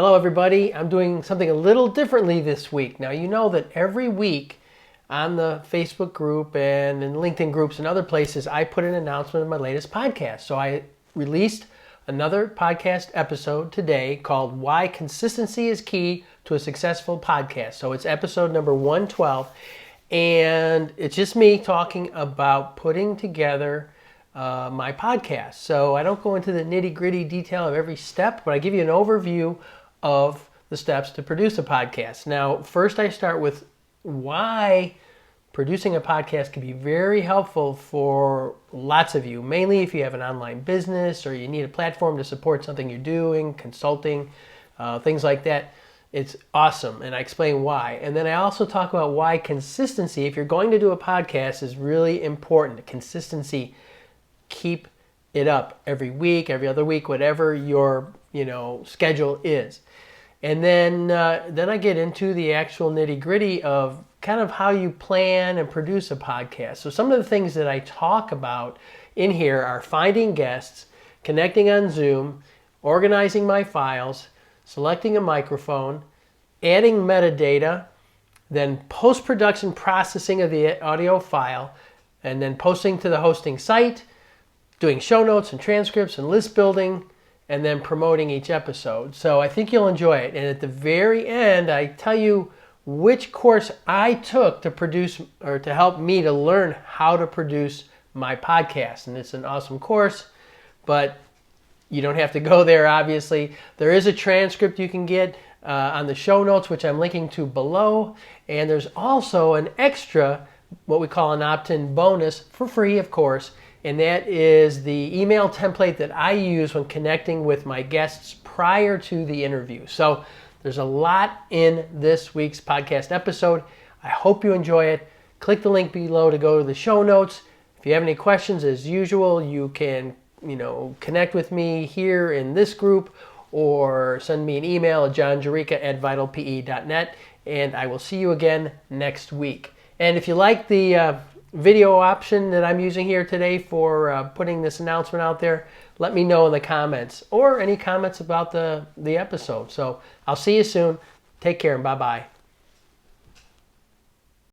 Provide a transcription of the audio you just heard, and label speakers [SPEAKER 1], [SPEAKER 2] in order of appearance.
[SPEAKER 1] Hello everybody, I'm doing something a little differently this week. Now you know that every week on the Facebook group and in LinkedIn groups and other places I put an announcement of my latest podcast. So I released another podcast episode today called Why Consistency is Key to a Successful Podcast. So it's episode number 112 and it's just me talking about putting together my podcast. So I don't go into the nitty-gritty detail of every step, but I give you an overview of the steps to produce a podcast. Now, first I start with why producing a podcast can be very helpful for lots of you, mainly if you have an online business or you need a platform to support something you're doing, consulting, things like that. It's awesome, and I explain why. And then I also talk about why consistency, if you're going to do a podcast, is really important. Consistency, keep it up every week, every other week, whatever your schedule is. And then I get into the actual nitty-gritty of kind of how you plan and produce a podcast. So some of the things that I talk about in here are finding guests, connecting on Zoom, organizing my files, selecting a microphone, adding metadata, then post-production processing of the audio file, and then posting to the hosting site, doing show notes and transcripts and list building, and then promoting each episode. So I think you'll enjoy it. And at the very end, I tell you which course I took to produce or to help me to learn how to produce my podcast. And it's an awesome course, but you don't have to go there, obviously. There is a transcript you can get on the show notes, which I'm linking to below. And there's also an extra, what we call an opt-in bonus, for free, of course. And that is the email template that I use when connecting with my guests prior to the interview. So there's a lot in this week's podcast episode. I hope you enjoy it. Click the link below to go to the show notes. If you have any questions, as usual, you can connect with me here in this group or send me an email at johnjerica@vitalpe.net, and I will see you again next week. And if you like the video option that I'm using here today for putting this announcement out there, let me know in the comments or any comments about the episode. So I'll see you soon. Take care and bye-bye.